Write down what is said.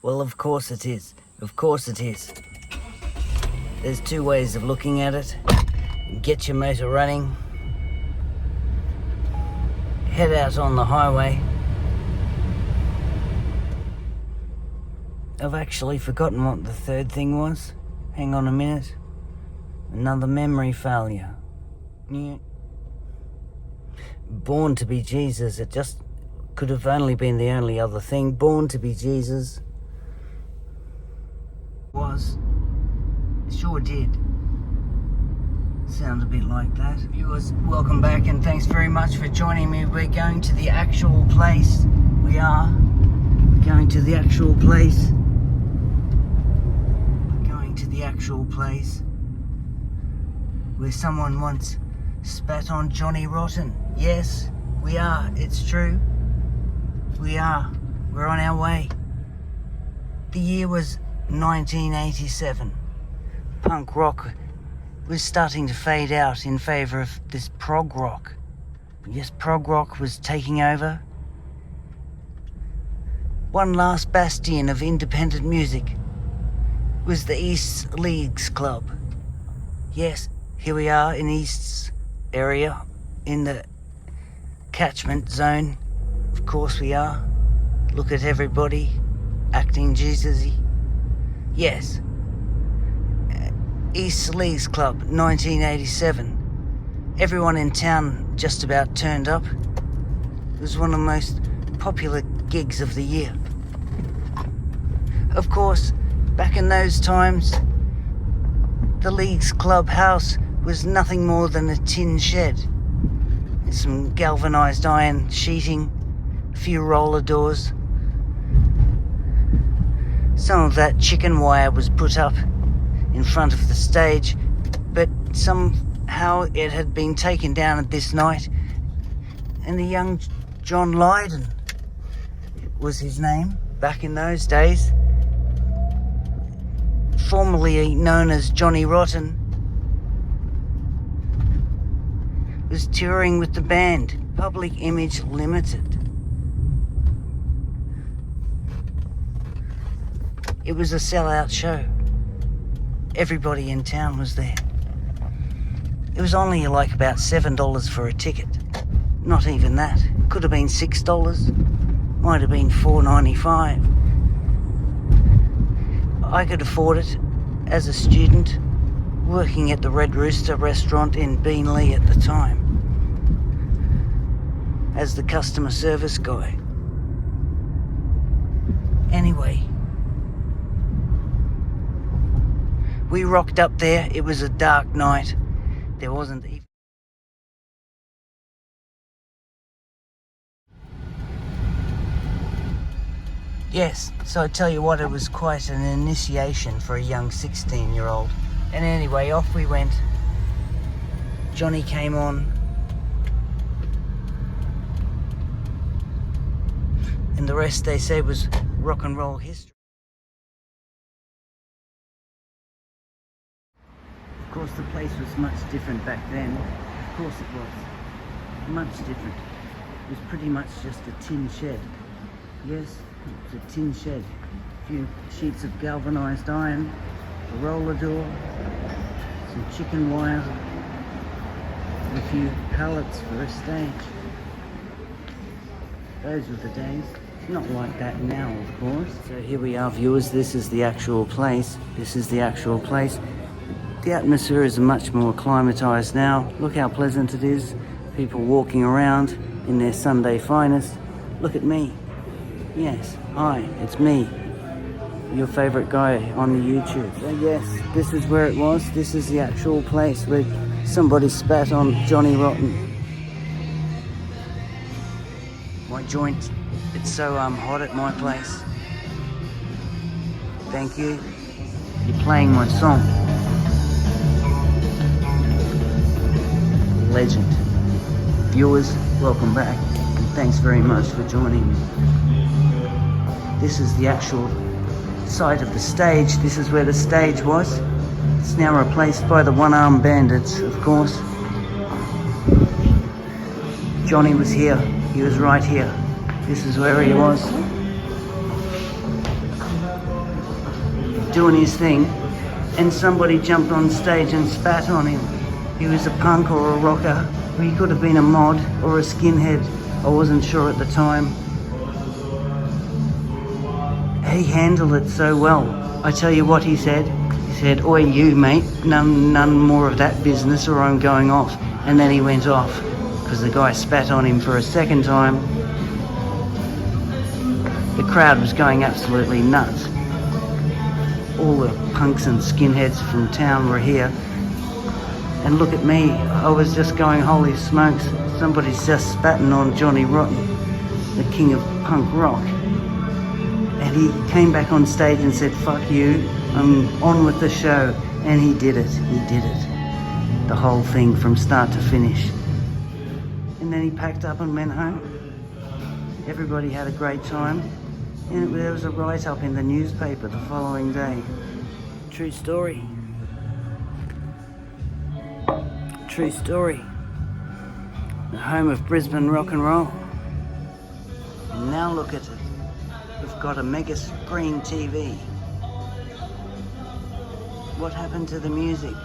Well, of course it is. Of course it is. There's two ways of looking at it. Get your motor running. Head out on the highway. I've actually forgotten what the third thing was. Hang on a minute. Another memory failure. Yeah. Born to be Jesus. It just could have only been the only other thing. Born to be Jesus. Was. It sure did. Sounds a bit like that. Viewers, welcome back and thanks very much for joining me. We're going to the actual place. We are going to the actual place. Going to the actual place where someone once spat on Johnny Rotten. Yes, we are. It's true. We are. We're on our way. The year was 1987. Punk rock was starting to fade out in favour of this prog rock. Yes, prog rock was taking over. One last bastion of independent music was the East Leagues Club. Yes, here we are in East's area, in the catchment zone. Of course we are. Look at everybody acting Jesus-y. Yes. East Leagues Club, 1987. Everyone in town just about turned up. It was one of the most popular gigs of the year. Of course, back in those times, the Leagues Club house was nothing more than a tin shed. And some galvanised iron sheeting, a few roller doors. Some of that chicken wire was put up in front of the stage, but somehow it had been taken down at this night, and the young John Lydon was his name back in those days, formerly known as Johnny Rotten, was touring with the band Public Image Limited. It was a sellout show. Everybody in town was there. It was only like about $7 for a ticket. Not even that. Could have been $6. Might have been $4.95. I could afford it as a student working at the Red Rooster restaurant in Beenleigh at the time as the customer service guy. Anyway, we rocked up there. It was a dark night. There wasn't even... Yes, so I tell you what, it was quite an initiation for a young 16-year-old. And anyway, off we went. Johnny came on. And the rest, they say, was rock and roll history. Of course, the place was much different back then. Of course it was. Much different. It was pretty much just a tin shed. Yes, it was a tin shed. A few sheets of galvanised iron, a roller door, some chicken wire, and a few pallets for a stage. Those were the days. It's not like that now, of course. So here we are, viewers. This is the actual place. This is the actual place. The atmosphere is much more acclimatised now. Look how pleasant it is. People walking around in their Sunday finest. Look at me. Yes, hi, it's me. Your favourite guy on the YouTube. So yes, this is where it was. This is the actual place where somebody spat on Johnny Rotten. My joint, it's so hot at my place. Thank you. You're playing my song. Legend. Viewers, welcome back, and thanks very much for joining me. This is the actual site of the stage. This is where the stage was. It's now replaced by the One-Armed Bandits, of course. Johnny was here. He was right here. This is where he was. doing his thing, and somebody jumped on stage and spat on him. He was a punk or a rocker, or he could have been a mod or a skinhead. I wasn't sure at the time. He handled it so well. I tell you what he said. He said, "Oi you mate, none more of that business or I'm going off." And then he went off because the guy spat on him for a second time. The crowd was going absolutely nuts. All the punks and skinheads from town were here. And look at me, I was just going, holy smokes, somebody's just spatting on Johnny Rotten, the king of punk rock. And he came back on stage and said, "Fuck you, I'm on with the show." And he did it. The whole thing from start to finish. And then he packed up and went home. Everybody had a great time. And there was a write-up in the newspaper the following day. True story. True story. The home of Brisbane rock and roll. And now look at it. We've got a mega screen TV. What happened to the music?